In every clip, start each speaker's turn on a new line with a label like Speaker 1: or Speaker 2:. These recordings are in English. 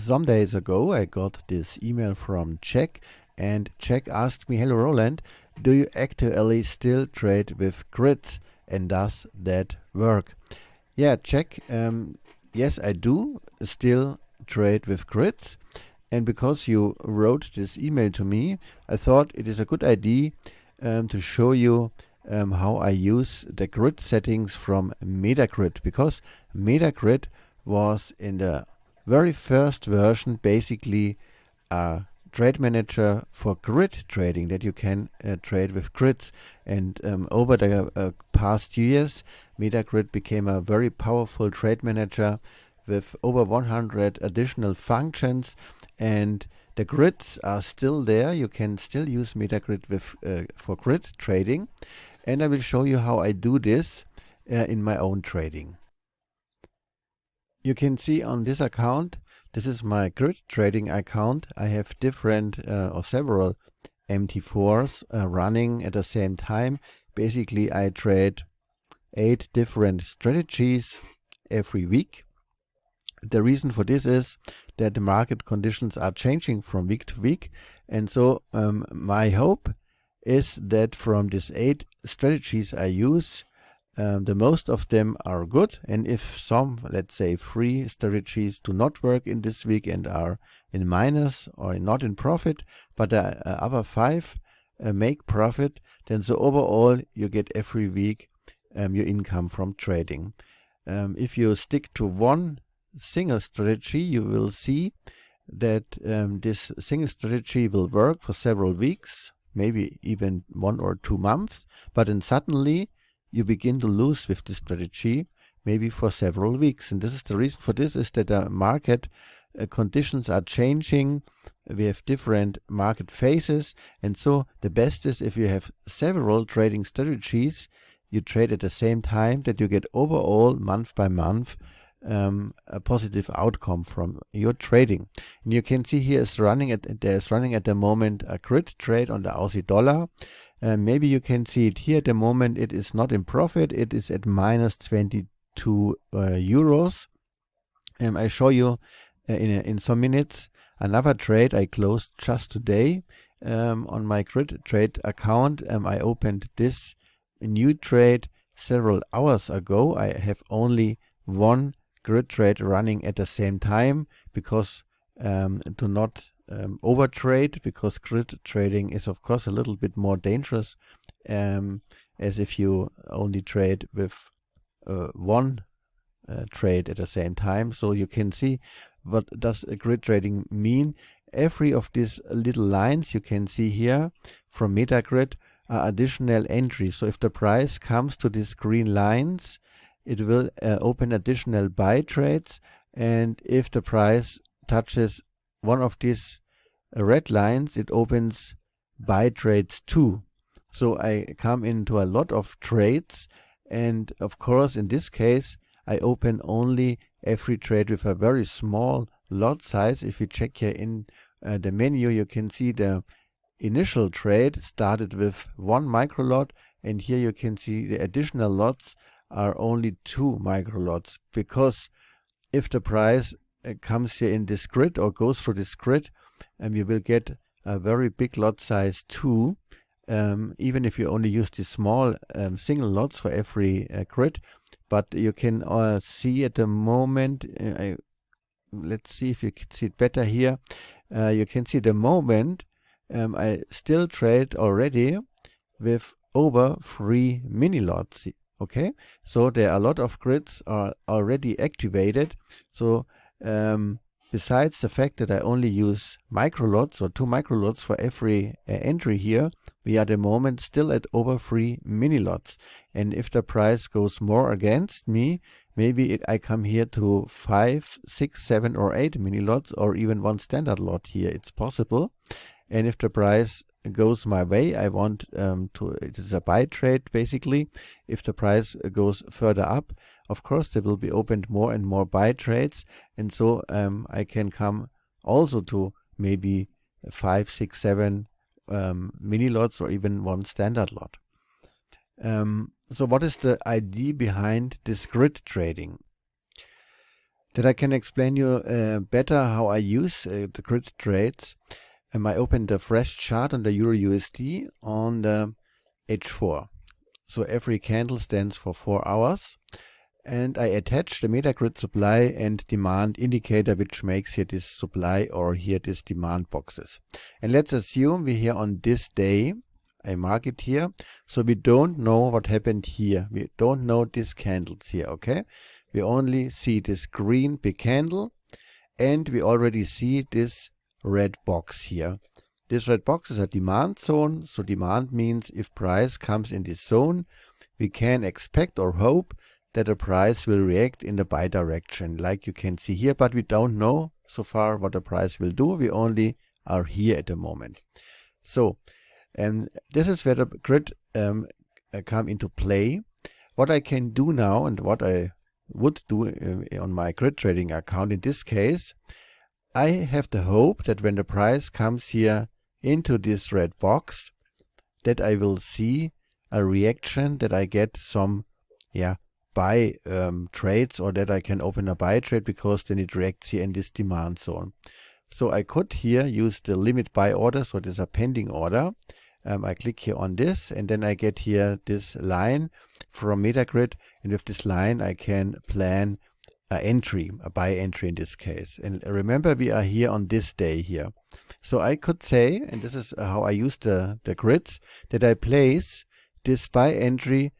Speaker 1: Some days ago, I got this email from Jack, and Jack asked me, "Hello, Roland, do you actually still trade with grids, and does that work?" Yeah, Jack, yes, I do still trade with grids, and because you wrote this email to me, I thought it is a good idea to show you how I use the grid settings from Metagrid, because Metagrid was in the very first version basically a trade manager for grid trading, that you can trade with grids. And over the past years, Metagrid became a very powerful trade manager with over 100 additional functions, and the grids are still there. You can still use Metagrid with for grid trading, and I will show you how I do this in my own trading. You can see on this account, this is my grid trading account. I have different or several MT4s running at the same time. Basically, I trade 8 different strategies every week. The reason for this is that the market conditions are changing from week to week, and so my hope is that from these 8 strategies I use, the most of them are good, and if some, let's say 3 strategies do not work in this week and are in minus or not in profit, but the other 5 make profit, then so overall you get every week your income from trading. If you stick to one single strategy, you will see that this single strategy will work for several weeks, maybe even 1 or 2 months, but then suddenly you begin to lose with this strategy, maybe for several weeks. And this is the reason for this, is that the market conditions are changing. We have different market phases, and so the best is if you have several trading strategies, you trade at the same time, that you get overall month by month a positive outcome from your trading. And you can see here there's running at the moment a grid trade on the Aussie dollar. Maybe you can see it here at the moment. It is not in profit. It is at minus 22 euros. I show you in some minutes another trade I closed just today on my grid trade account. I opened this new trade several hours ago. I have only one grid trade running at the same time, because do not overtrade, because grid trading is of course a little bit more dangerous as if you only trade with one trade at the same time. So you can see, what does grid trading mean? Every of these little lines you can see here from Metagrid are additional entries. So if the price comes to these green lines, it will open additional buy trades, and if the price touches one of these red lines, it opens buy trades too. So I come into a lot of trades, and of course in this case I open only every trade with a very small lot size. If you check here in the menu, you can see the initial trade started with 1 micro lot, and here you can see the additional lots are only 2 micro lots, because if the price comes here in this grid or goes through this grid, you will get a very big lot size too, even if you only use these small single lots for every grid. But you can see at the moment, let's see if you can see it better here. You can see the moment I still trade already with over 3 mini lots. Okay, so there are a lot of grids are already activated. So besides the fact that I only use micro lots or 2 micro lots for every entry here, we are at the moment still at over 3 mini lots. And if the price goes more against me, maybe I come here to 5, 6, 7 or 8 mini lots, or even 1 standard lot here. It's possible. And if the price goes my way, I want it is a buy trade basically. If the price goes further up, of course there will be opened more and more buy trades, and so I can come also to maybe 5, 6, 7 mini lots, or even 1 standard lot. So what is the idea behind this grid trading? That I can explain you better how I use the grid trades. I opened a fresh chart on the Euro USD on the H4. So every candle stands for 4 hours. And I attach the Metagrid supply and demand indicator, which makes here this supply or here this demand boxes. And let's assume we're here on this day. I mark it here. So we don't know what happened here. We don't know these candles here, okay? We only see this green big candle, and we already see this red box here. This red box is a demand zone. So demand means if price comes in this zone, we can expect or hope that the price will react in the buy direction, like you can see here, but we don't know so far what the price will do. We only are here at the moment. So, and this is where the grid come into play. What I can do now, and what I would do on my grid trading account in this case, I have the hope that when the price comes here into this red box, that I will see a reaction, that I get some buy trades, or that I can open a buy trade, because then it reacts here in this demand zone. So I could here use the limit buy order, so there's a pending order. I click here on this, and then I get here this line from Metagrid, and with this line I can plan an entry, a buy entry in this case. And remember, we are here on this day here. So I could say, and this is how I use the grids, that I place this buy entry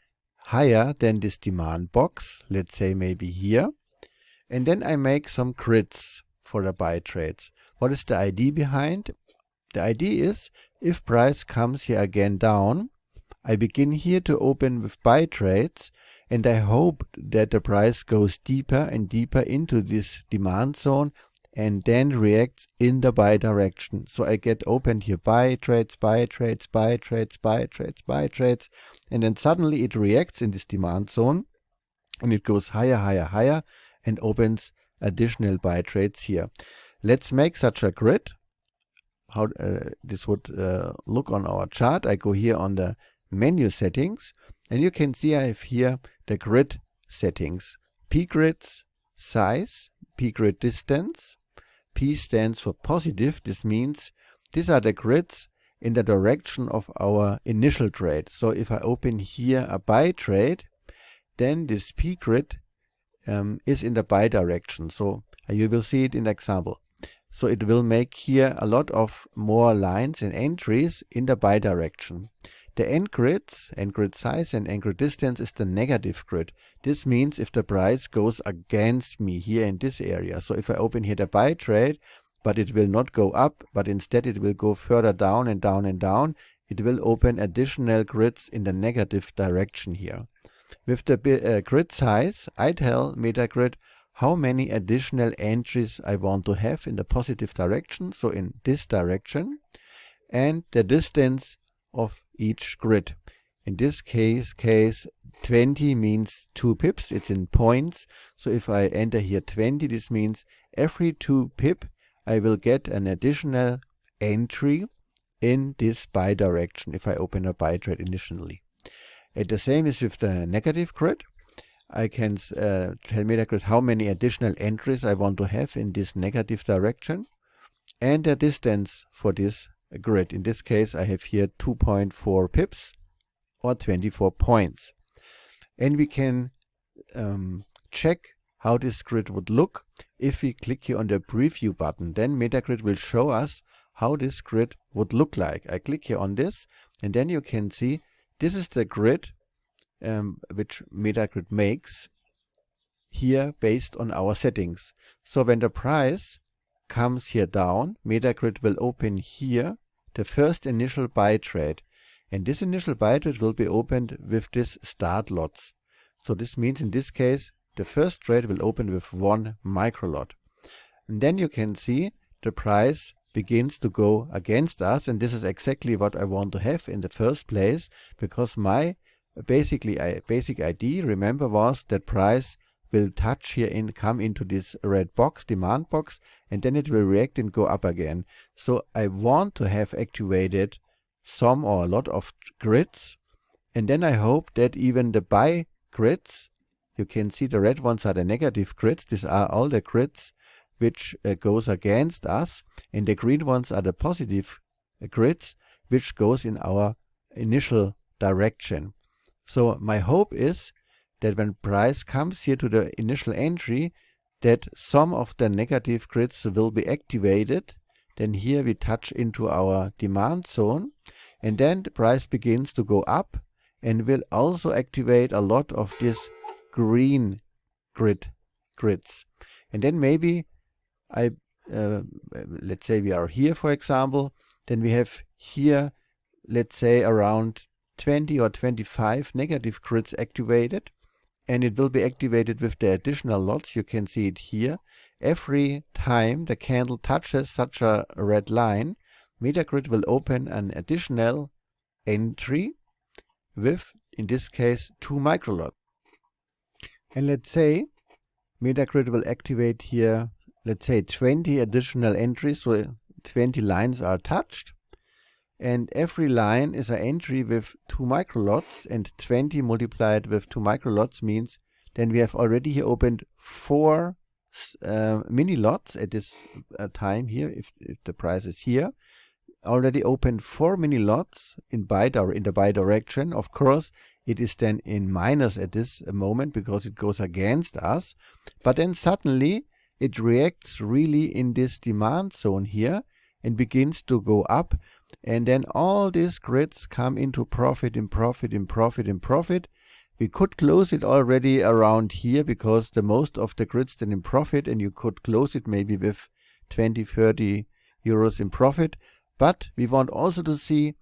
Speaker 1: higher than this demand box, let's say maybe here, and then I make some grids for the buy trades. What is the idea behind? The idea is, if price comes here again down, I begin here to open with buy trades, and I hope that the price goes deeper and deeper into this demand zone and then reacts in the buy direction. So I get opened here buy trades, buy trades, buy trades, buy trades, buy trades, and then suddenly it reacts in this demand zone, and it goes higher, higher, higher, and opens additional buy trades here. Let's make such a grid. How this would look on our chart. I go here on the menu settings, and you can see I have here the grid settings. P grids size, P grid distance. P stands for positive. This means these are the grids in the direction of our initial trade. So if I open here a buy trade, then this P grid is in the buy direction. So you will see it in the example. So it will make here a lot of more lines and entries in the buy direction. The end grids, end grid size and end grid distance, is the negative grid. This means if the price goes against me here in this area. So if I open here the buy trade, but it will not go up, but instead it will go further down and down and down, it will open additional grids in the negative direction here. With the grid size, I tell Metagrid how many additional entries I want to have in the positive direction, so in this direction, and the distance of each grid. In this case 20 means 2 pips, it's in points. So if I enter here 20, this means every 2 pip I will get an additional entry in this buy direction if I open a buy trade initially. And the same is with the negative grid. I can tell Metagrid how many additional entries I want to have in this negative direction, and the distance for this grid. In this case, I have here 2.4 pips or 24 points. And we can check how this grid would look if we click here on the preview button. Then Metagrid will show us how this grid would look like. I click here on this, and then you can see this is the grid which Metagrid makes here based on our settings. So when the price comes here down, Metagrid will open here the first initial buy trade, and this initial buy trade will be opened with this start lots. So this means in this case the first trade will open with 1 micro lot, and then you can see the price begins to go against us, and this is exactly what I want to have in the first place, because my basic idea, remember, was that price will touch here and come into this red box, demand box, and then it will react and go up again. So I want to have activated some or a lot of grids, and then I hope that even the buy grids you can see the red ones are the negative grids. These are all the grids which goes against us, and the green ones are the positive grids which goes in our initial direction. So my hope is that when price comes here to the initial entry, that some of the negative grids will be activated. Then here we touch into our demand zone, and then the price begins to go up and will also activate a lot of these green grids. And then maybe let's say we are here, for example, then we have here, let's say, around 20 or 25 negative grids activated, and it will be activated with the additional lots. You can see it here. Every time the candle touches such a red line, Metagrid will open an additional entry with, in this case, 2 microlots. And let's say Metagrid will activate here, let's say 20 additional entries, so 20 lines are touched. And every line is an entry with 2 microlots, and 20 multiplied with 2 microlots means then we have already here opened 4 mini lots at this time here. If the price is here, already opened 4 mini lots in the buy direction. Of course, it is then in minus at this moment because it goes against us. But then suddenly it reacts really in this demand zone here and begins to go up. And then all these grids come into profit, in profit, in profit, in profit. We could close it already around here because the most of the grids then in profit, and you could close it maybe with 20, 30 euros in profit. But we want also to see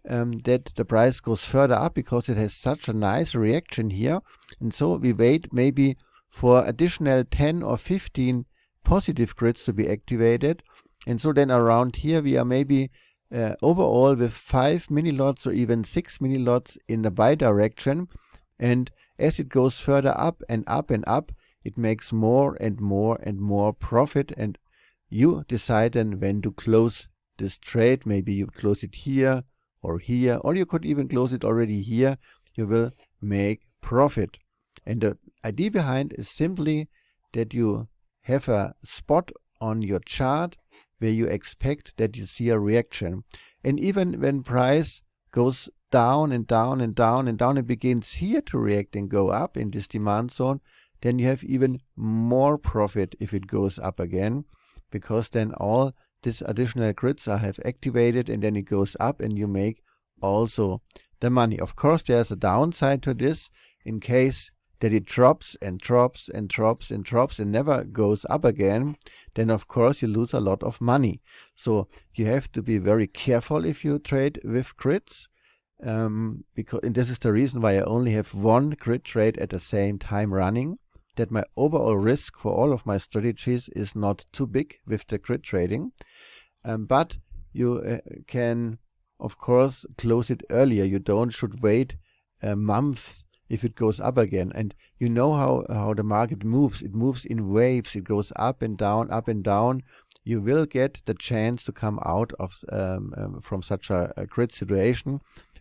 Speaker 1: that the price goes further up because it has such a nice reaction here. And so we wait maybe for additional 10 or 15 positive grids to be activated. And so then around here we are maybe overall with 5 mini lots or even 6 mini lots in the buy direction. And as it goes further up and up and up, it makes more and more and more profit. And you decide then when to close this trade. Maybe you close it here, or you could even close it already here. You will make profit. And the idea behind is simply that you have a spot on your chart where you expect that you see a reaction. And even when price goes down and down and down and down and begins here to react and go up in this demand zone, then you have even more profit if it goes up again, because then all these additional grids have activated and then it goes up and you make also the money. Of course, there's a downside to this in case that it drops and drops and drops and drops and never goes up again. Then of course you lose a lot of money. So you have to be very careful if you trade with grids. And this is the reason why I only have one grid trade at the same time running, that my overall risk for all of my strategies is not too big with the grid trading. But you can of course close it earlier. You should wait months if it goes up again. And you know how the market moves. It moves in waves. It goes up and down, up and down. You will get the chance to come out of from such a grid situation.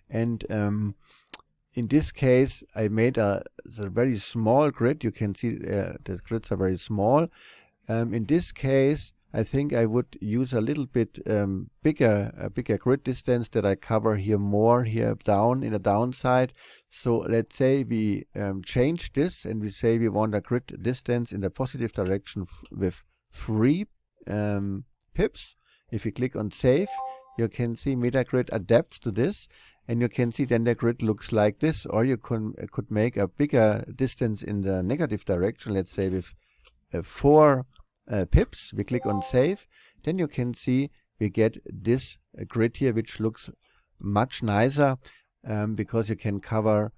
Speaker 1: And in this case, I made a very small grid. You can see the grids are very small. In this case, I think I would use a little bit bigger grid distance that I cover here more here down in the downside. So let's say we change this and we say we want a grid distance in the positive direction with 3 pips. If you click on save, you can see Metagrid adapts to this, and you can see then the grid looks like this. Or you could make a bigger distance in the negative direction, let's say with 4 pips. We click on save, then you can see we get this grid here, which looks much nicer because you can cover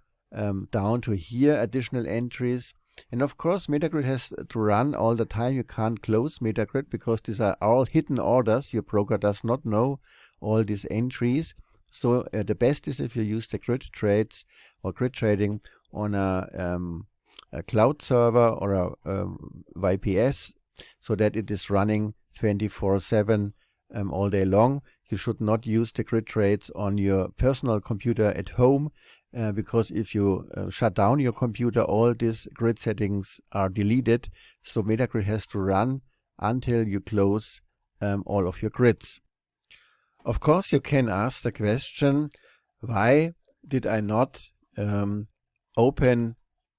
Speaker 1: down to here additional entries. And of course Metagrid has to run all the time. You can't close Metagrid because these are all hidden orders. Your broker does not know all these entries. So the best is if you use the grid trades or grid trading on a cloud server or a YPS, so that it is running 24/7 all day long. You should not use the grid trades on your personal computer at home, because if you shut down your computer, all these grid settings are deleted. So Metagrid has to run until you close all of your grids. Of course, you can ask the question, why did I not open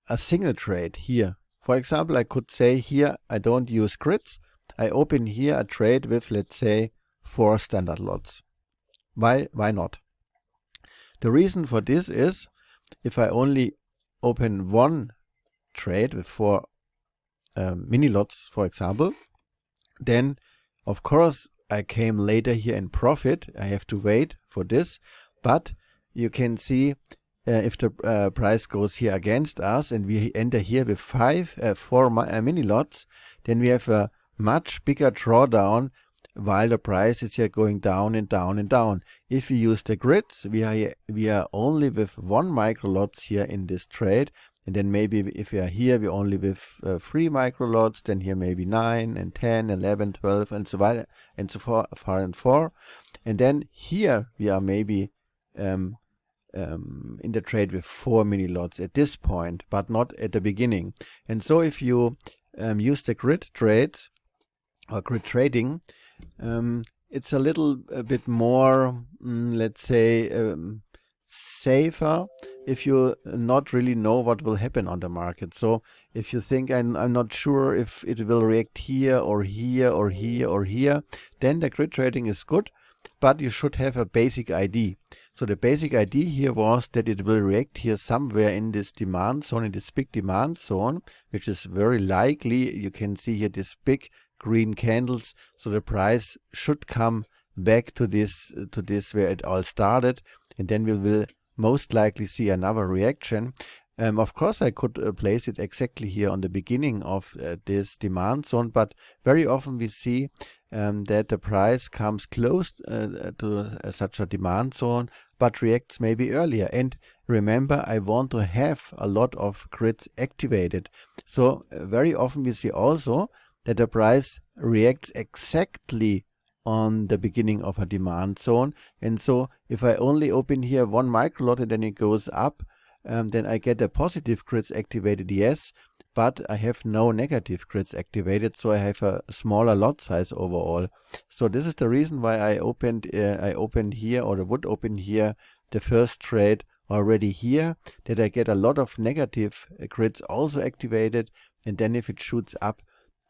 Speaker 1: a single trade here? For example, I could say here I don't use grids. I open here a trade with, let's say, 4 standard lots. Why not? The reason for this is, if I only open one trade with 4 mini lots, for example, then of course I came later here in profit. I have to wait for this, but you can see if the price goes here against us and we enter here with 4 mini lots, then we have a much bigger drawdown while the price is here going down and down and down. If we use the grids, we are only with 1 micro lots here in this trade, and then maybe if we are here, we're only with 3 micro lots, then here maybe 9 and 10, 11, 12, and so on and so far and 4. And then here we are maybe in the trade with 4 mini lots at this point, but not at the beginning. And so if you use the grid trades or grid trading, it's a little bit more, let's say, safer if you not really know what will happen on the market. So if you think I'm not sure if it will react here or here or here or here, then the grid trading is good, but you should have a basic idea. So the basic idea here was that it will react here somewhere in this demand zone, in this big demand zone, which is very likely. You can see here this big green candles, so the price should come back to this where it all started, and then we will most likely see another reaction. Of course, I could place it exactly here on the beginning of this demand zone, but very often we see that the price comes close to such a demand zone, but reacts maybe earlier. And remember, I want to have a lot of grids activated. So very often we see also that the price reacts exactly on the beginning of a demand zone. And so if I only open here 1 micro lot and then it goes up, then I get a positive grids activated, yes, but I have no negative grids activated, so I have a smaller lot size overall. So this is the reason why I opened here, or I would open here the first trade already here, that I get a lot of negative grids also activated, and then if it shoots up,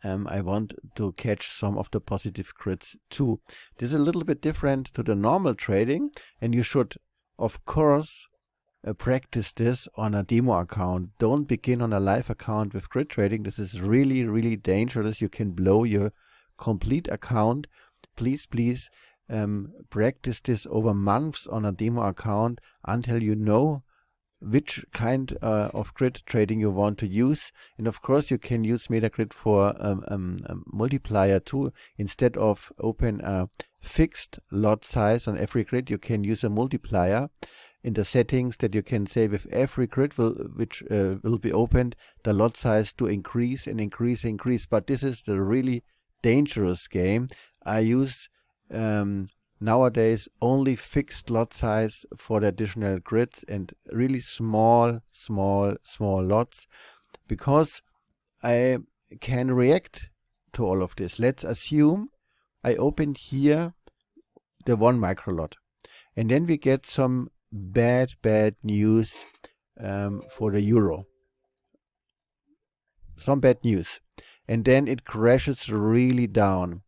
Speaker 1: I want to catch some of the positive grids too. This is a little bit different to the normal trading, and you should, of course, practice this on a demo account. Don't begin on a live account with grid trading. This is really, really dangerous. You can blow your complete account. Please practice this over months on a demo account until you know which kind of grid trading you want to use. And of course you can use Metagrid for a multiplier too. Instead of open a fixed lot size on every grid, you can use a multiplier in the settings, that you can say with every grid which will be opened, the lot size to increase and increase. But this is the really dangerous game. I use nowadays only fixed lot size for the additional grids and really small lots, because I can react to all of this. Let's assume I opened here the 1 micro lot, and then we get some bad news for the euro, some bad news, and then it crashes really down.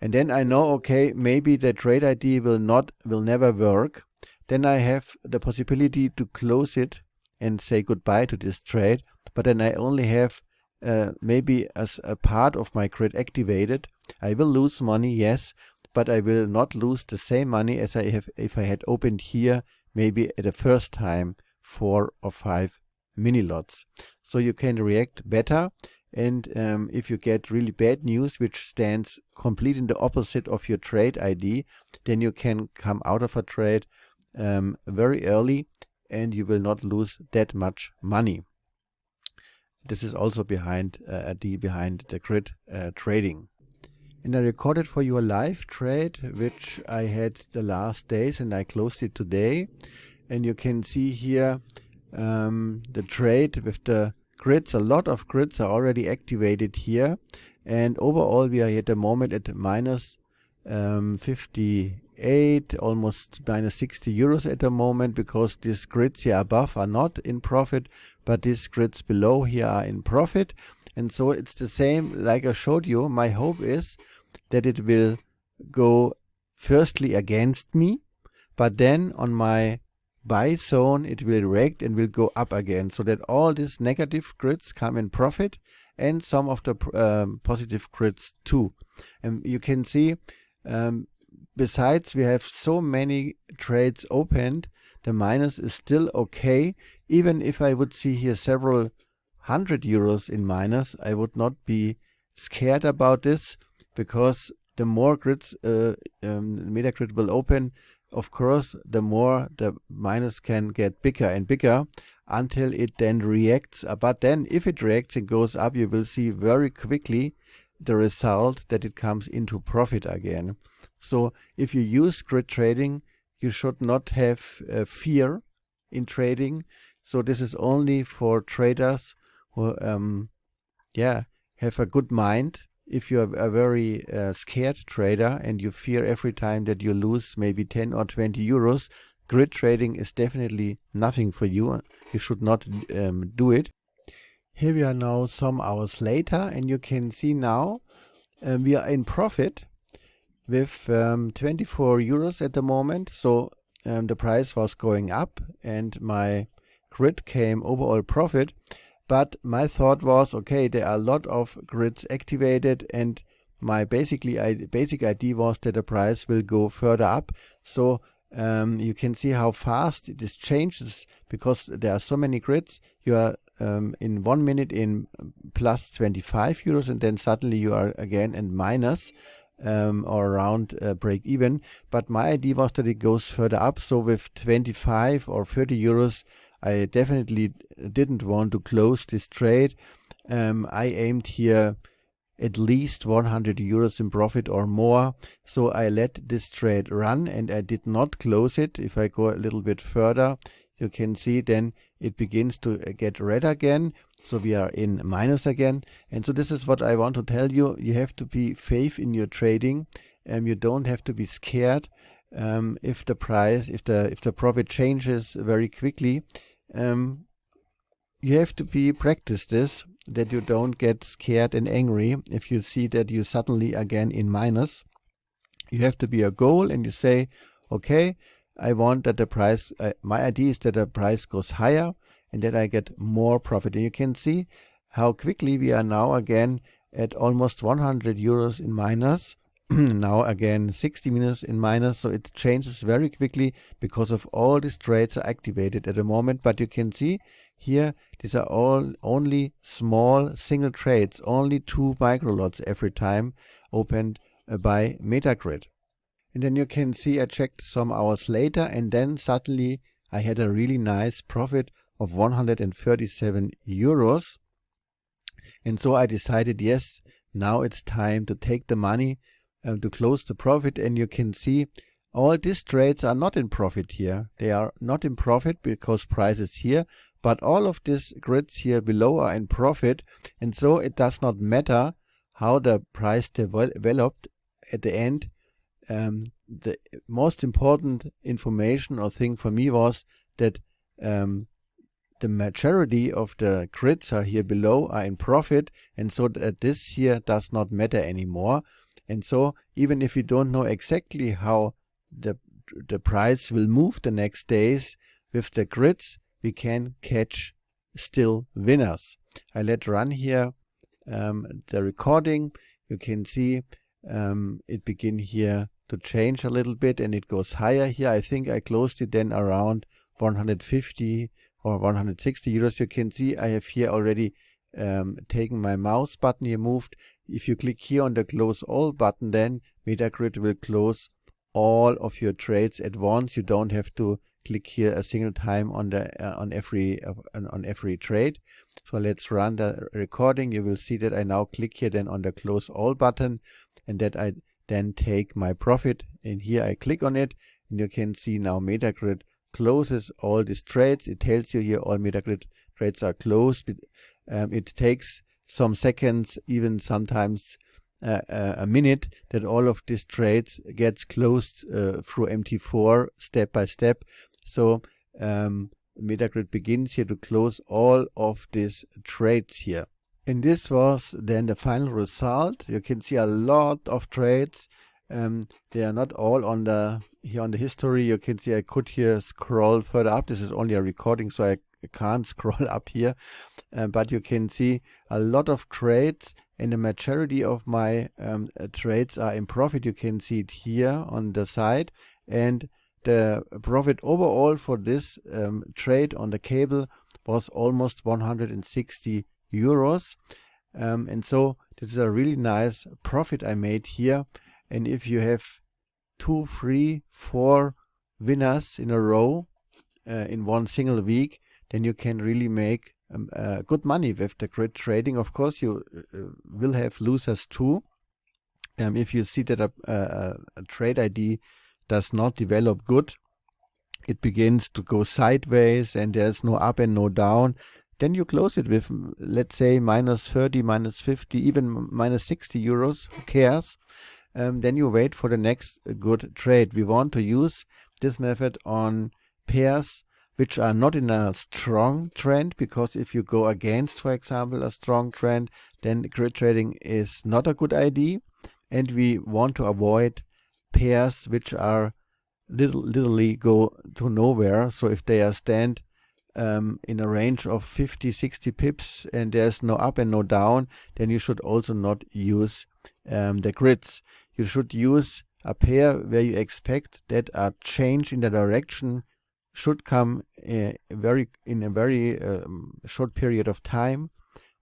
Speaker 1: And then I know, okay, maybe the trade ID will never work. Then I have the possibility to close it and say goodbye to this trade. But then I only have maybe as a part of my grid activated. I will lose money, yes, but I will not lose the same money as I have if I had opened here maybe at the first time 4 or 5 mini lots. So you can react better. And if you get really bad news, which stands complete in the opposite of your trade ID, then you can come out of a trade very early, and you will not lose that much money. This is also behind the grid trading. And I recorded for you a live trade which I had the last days, and I closed it today. And you can see here the trade with the grids. A lot of grids are already activated here, and overall we are at the moment at minus 58, almost minus 60 euros at the moment, because these grids here above are not in profit, but these grids below here are in profit. And so it's the same like I showed you. My hope is that it will go firstly against me, but then on my buy zone it will react and will go up again, so that all these negative grids come in profit and some of the positive grids too. And you can see, besides we have so many trades opened, the minus is still okay. Even if I would see here several hundred euros in minus, I would not be scared about this, because the more grids Metagrid will open, of course, the more the minus can get bigger and bigger until it then reacts. But then if it reacts and goes up, you will see very quickly the result that it comes into profit again. So if you use grid trading, you should not have fear in trading. So this is only for traders who have a good mind. If you are a very scared trader and you fear every time that you lose maybe 10 or 20 euros, grid trading is definitely nothing for you. You should not do it. Here we are now some hours later, and you can see now we are in profit with 24 euros at the moment. So the price was going up and my grid came overall profit. But my thought was, okay, there are a lot of grids activated, and my basic idea was that the price will go further up. So you can see how fast this changes, because there are so many grids. You are in 1 minute in plus 25 euros, and then suddenly you are again in minus or around break even. But my idea was that it goes further up. So with 25 or 30 euros, I definitely didn't want to close this trade. I aimed here at least 100 euros in profit or more. So I let this trade run and I did not close it. If I go a little bit further, you can see then it begins to get red again. So we are in minus again. And so this is what I want to tell you. You have to be faith in your trading. You don't have to be scared if the price, if the profit changes very quickly. You have to practice this, that you don't get scared and angry if you see that you suddenly again in minus. You have to be a goal, and you say, okay, I want that the price, my idea is that the price goes higher and that I get more profit. And you can see how quickly we are now again at almost 100 euros in minus. Now again 60 minutes in minus, so it changes very quickly because of all these trades are activated at the moment. But you can see here these are all only small single trades, only 2 micro lots every time opened by Metagrid. And then you can see I checked some hours later, and then suddenly I had a really nice profit of 137 euros. And so I decided, yes, now it's time to take the money to close the profit. And you can see all these trades are not in profit here. They are not in profit because price is here, but all of these grids here below are in profit. And so it does not matter how the price developed at the end. The most important information or thing for me was that the majority of the grids are here below are in profit, and so that this here does not matter anymore. And so even if we don't know exactly how the price will move the next days, with the grids we can catch still winners. I let run here the recording. You can see it begin here to change a little bit, and it goes higher here. I think I closed it then around 150 or 160 euros. You can see I have here already taken my mouse button here moved. If you click here on the close all button, then Metagrid will close all of your trades at once. You don't have to click here a single time on the on every trade. So let's run the recording. You will see that I now click here then on the close all button, and that I then take my profit, and here I click on it, and you can see now Metagrid closes all these trades. It tells you here all Metagrid trades are closed. It takes some seconds, even sometimes a minute, that all of these trades gets closed through MT4 step by step. So Metagrid begins here to close all of these trades here. And this was then the final result. You can see a lot of trades. They are not all on the here on the history. You can see I could here scroll further up. This is only a recording, so I can't scroll up here. But you can see a lot of trades, and the majority of my trades are in profit. You can see it here on the side, and the profit overall for this trade on the cable was almost 160 euros. And so this is a really nice profit I made here. And if you have 2, 3, 4 winners in a row in one single week, then you can really make good money with the grid trading. Of course, you will have losers too. If you see that a trade ID does not develop good, it begins to go sideways and there's no up and no down, then you close it with, let's say, minus 30, minus 50, even minus 60 euros, who cares? Then you wait for the next good trade. We want to use this method on pairs which are not in a strong trend, because if you go against, for example, a strong trend, then grid trading is not a good idea. And we want to avoid pairs which are literally go to nowhere. So if they are stand in a range of 50, 60 pips and there's no up and no down, then you should also not use the grids. You should use a pair where you expect that a change in the direction should come in a very short period of time,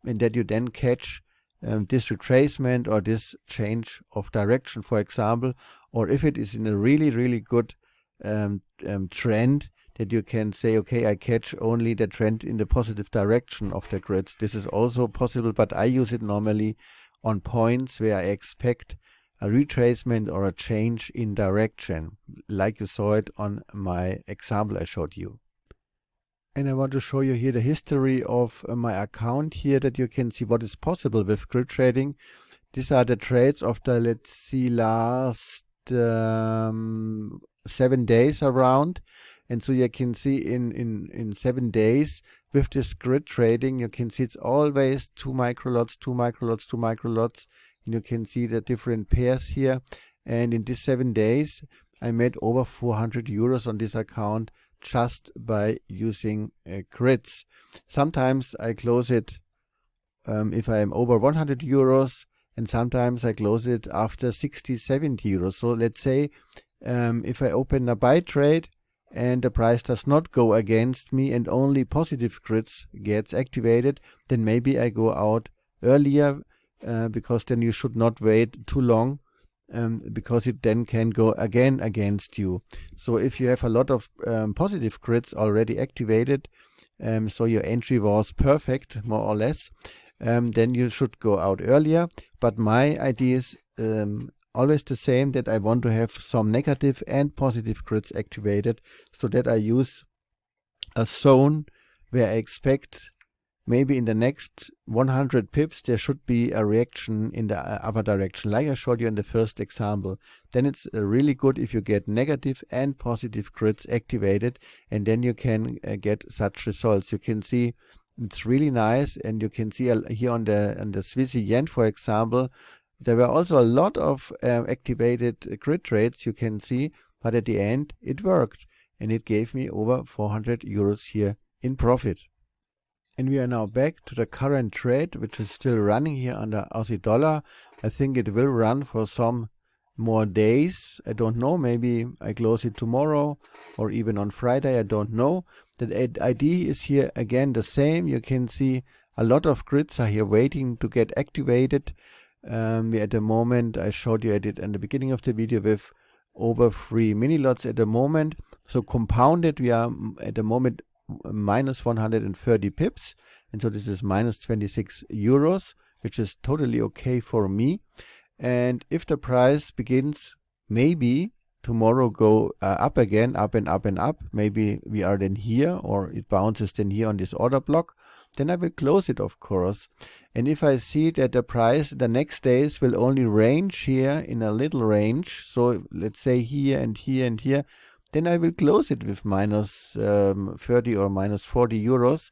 Speaker 1: and that you then catch this retracement or this change of direction, for example, or if it is in a really good trend, that you can say, okay, I catch only the trend in the positive direction of the grids. This is also possible, but I use it normally on points where I expect a retracement or a change in direction, like you saw it on my example I showed you. And I want to show you here the history of my account here, that you can see what is possible with grid trading. These are the trades of the, let's see, last 7 days around. And so you can see in 7 days with this grid trading, you can see it's always 2 microlots, 2 microlots, 2 microlots. And you can see the different pairs here. And in these 7 days, I made over 400 euros on this account just by using grids. Sometimes I close it if I am over 100 euros, and sometimes I close it after 60, 70 euros. So let's say if I open a buy trade and the price does not go against me and only positive grids gets activated, then maybe I go out earlier, because then you should not wait too long, because it then can go again against you. So if you have a lot of positive grids already activated, so your entry was perfect, more or less, then you should go out earlier. But my idea is always the same, that I want to have some negative and positive grids activated, so that I use a zone where I expect maybe in the next 100 pips there should be a reaction in the other direction, like I showed you in the first example. Then it's really good if you get negative and positive grids activated, and then you can get such results. You can see it's really nice, and you can see here on the Swiss yen, for example, there were also a lot of activated grid trades, you can see, but at the end it worked, and it gave me over 400 euros here in profit. And we are now back to the current trade, which is still running here under Aussie dollar. I think it will run for some more days. I don't know, maybe I close it tomorrow or even on Friday, I don't know. The idea is here again the same. You can see a lot of grids are here waiting to get activated. We at the moment, I showed you at the beginning of the video, with over 3 mini lots at the moment. So compounded, we are at the moment minus 130 pips, and so this is minus 26 euros, which is totally okay for me. And if the price begins maybe tomorrow go up again, up and up and up, maybe we are then here, or it bounces then here on this order block, then I will close it, of course. And if I see that the price the next days will only range here in a little range, so let's say here and here and here, then I will close it with minus 30 or minus 40 euros,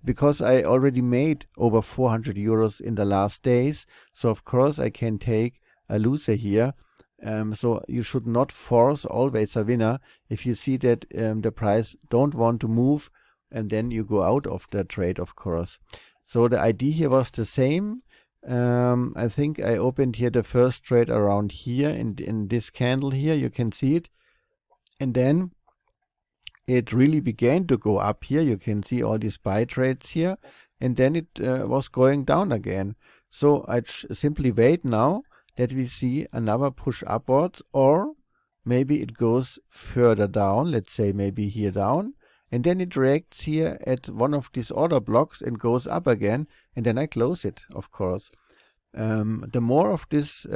Speaker 1: because I already made over 400 euros in the last days. So of course I can take a loser here. So you should not force always a winner. If you see that the price don't want to move, and then you go out of the trade, of course. So the idea here was the same. I think I opened here the first trade around here in this candle here. You can see it. And then it really began to go up here. You can see all these buy trades here. And then it was going down again. So I simply wait now that we see another push upwards, or maybe it goes further down. Let's say maybe here down. And then it reacts here at one of these order blocks and goes up again. And then I close it, of course. The more of this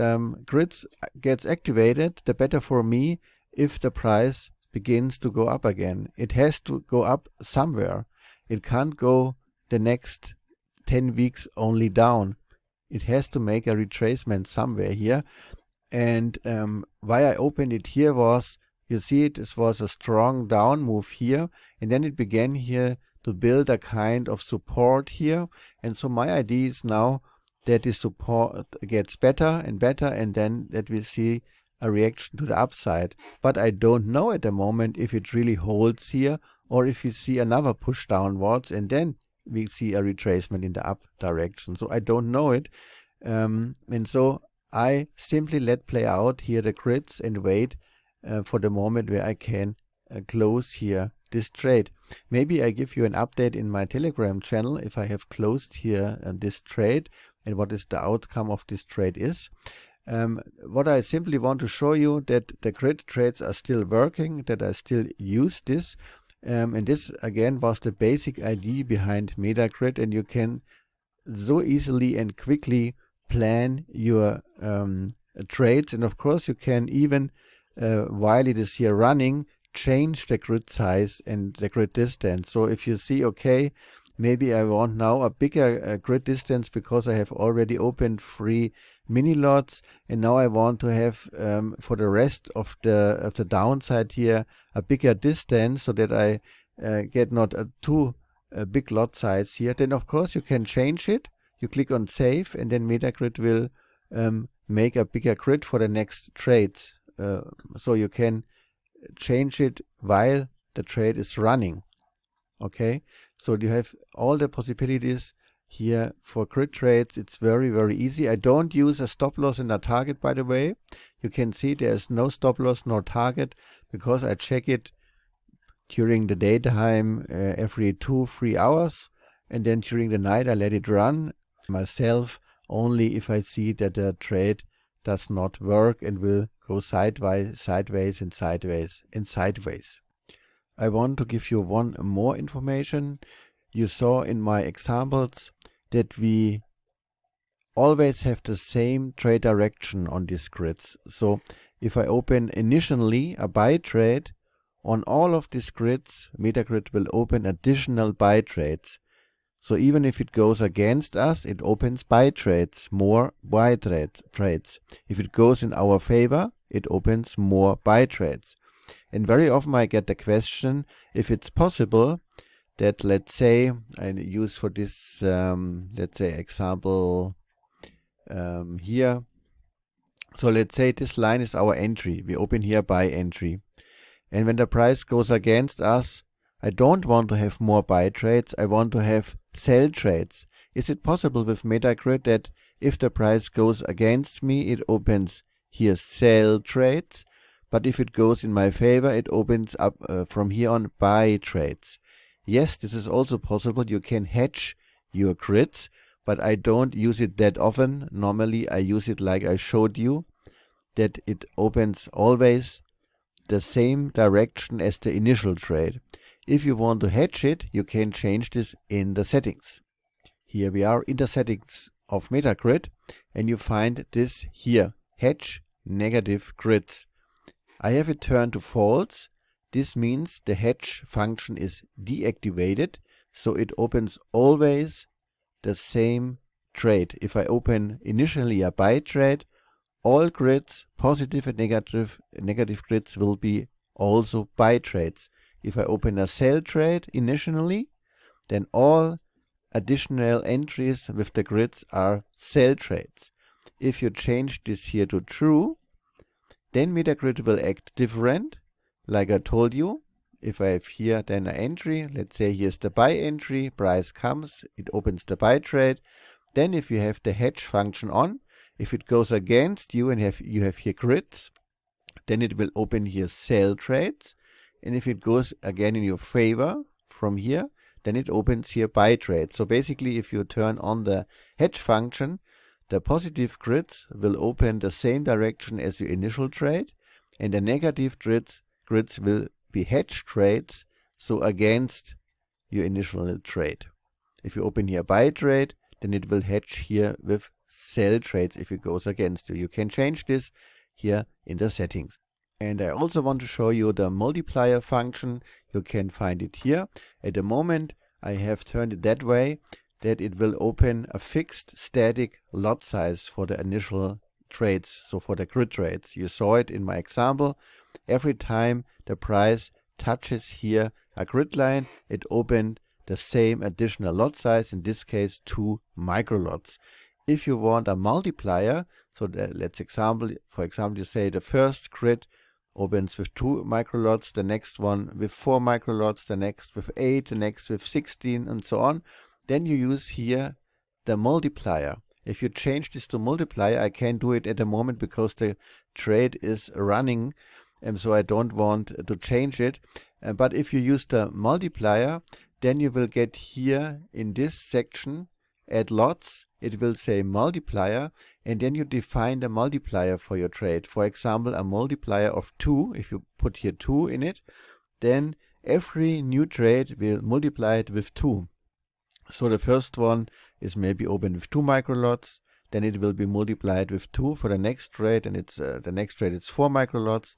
Speaker 1: grids gets activated, the better for me. If the price begins to go up again, it has to go up somewhere. It can't go the next 10 weeks only down. It has to make a retracement somewhere here. And why I opened it here was, you see it, this was a strong down move here, and then it began here to build a kind of support here. And so my idea is now that the support gets better and better, and then that we see a reaction to the upside. But I don't know at the moment if it really holds here, or if we see another push downwards and then we see a retracement in the up direction. So I don't know it. And so I simply let play out here the grids and wait for the moment where I can close here this trade. Maybe I give you an update in my Telegram channel if I have closed here this trade and what is the outcome of this trade is. What I simply want to show you that the grid trades are still working, that I still use this. And this again was the basic idea behind Metagrid, and you can so easily and quickly plan your trades. And of course you can even while it is here running, change the grid size and the grid distance. So if you see, okay, maybe I want now a bigger grid distance because I have already opened 3 mini lots, and now I want to have for the rest of the downside here a bigger distance, so that I get not a too big lot size here. Then of course you can change it. You click on save, and then Metagrid will make a bigger grid for the next trades. So you can change it while the trade is running. Okay, so you have all the possibilities here for grid trades. It's very, very easy. I don't use a stop loss and a target, by the way. You can see there's no stop loss nor target because I check it during the daytime every 2-3 hours, and then during the night I let it run myself only if I see that the trade does not work and will go sideways and sideways. I want to give you one more information. You saw in my examples that we always have the same trade direction on these grids. So if I open initially a buy trade, on all of these grids, Metagrid will open additional buy trades. So even if it goes against us, it opens buy trades, more buy trades. If it goes in our favor, it opens more buy trades. And very often I get the question if it's possible that, let's say, I use for this, let's say, example here. So let's say this line is our entry. We open here buy entry. And when the price goes against us, I don't want to have more buy trades. I want to have sell trades. Is it possible with Metagrid that if the price goes against me, it opens here sell trades? But if it goes in my favor, it opens up from here on buy trades. Yes, this is also possible. You can hedge your grids, but I don't use it that often. Normally, I use it like I showed you, that it opens always the same direction as the initial trade. If you want to hedge it, you can change this in the settings. Here we are in the settings of Metagrid, and you find this here, hedge negative grids. I have it turned to false. This means the hedge function is deactivated, so it opens always the same trade. If I open initially a buy trade, all grids, positive and negative grids, will be also buy trades. If I open a sell trade initially, then all additional entries with the grids are sell trades. If you change this here to true, then Metagrid will act different. Like I told you, if I have here then an entry, let's say here's the buy entry, price comes, it opens the buy trade. Then if you have the hedge function on, if it goes against you and you have here grids, then it will open here sell trades. And if it goes again in your favor from here, then it opens here buy trades. So basically, if you turn on the hedge function, the positive grids will open the same direction as your initial trade, and the negative grids will be hedge trades, so against your initial trade. If you open here buy trade, then it will hedge here with sell trades if it goes against you. You can change this here in the settings. And I also want to show you the multiplier function. You can find it here. At the moment, I have turned it that way that it will open a fixed static lot size for the initial trades, so for the grid trades. You saw it in my example. Every time the price touches here a grid line, it opened the same additional lot size, in this case 2 microlots. If you want a multiplier, so for example, you say the first grid opens with 2 microlots, the next one with 4 microlots, the next with 8, the next with 16, and so on. Then you use here the multiplier. If you change this to multiplier, I can't do it at the moment because the trade is running, and so I don't want to change it. But if you use the multiplier, then you will get here in this section, add lots, it will say multiplier, and then you define the multiplier for your trade. For example, a multiplier of 2, if you put here 2 in it, then every new trade will multiply it with 2. So the first one is maybe open with 2 microlots, then it will be multiplied with 2 for the next trade, and it's the next trade is 4 microlots.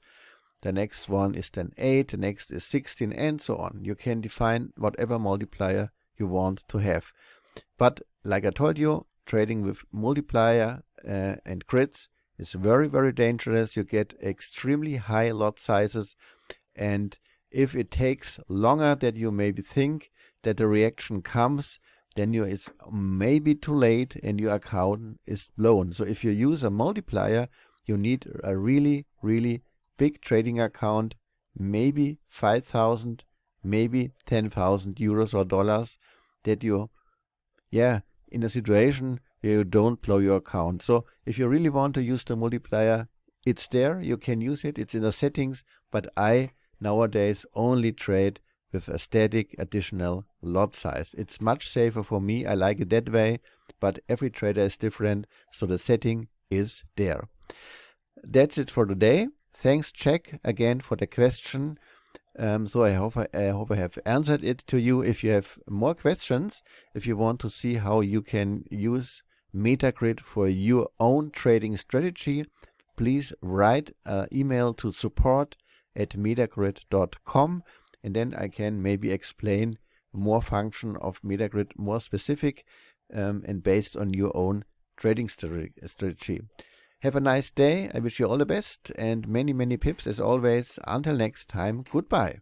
Speaker 1: The next one is then 8, the next is 16, and so on. You can define whatever multiplier you want to have. But like I told you, trading with multiplier and grids is very, very dangerous. You get extremely high lot sizes, and if it takes longer than you maybe think that the reaction comes, then it's maybe too late and your account is blown. So if you use a multiplier, you need a really, really big trading account, maybe 5,000, maybe 10,000 euros or dollars, that you, in a situation where you don't blow your account. So if you really want to use the multiplier, it's there, you can use it, it's in the settings, but I nowadays only trade with a static additional lot size. It's much safer for me, I like it that way, but every trader is different, so the setting is there. That's it for today. Thanks, Jack, again for the question. So I hope I have answered it to you. If you have more questions, if you want to see how you can use Metagrid for your own trading strategy, please write an email to support@metagrid.com, and then I can maybe explain more function of Metagrid, more specific and based on your own trading strategy. Have a nice day. I wish you all the best and many, many pips as always. Until next time, goodbye.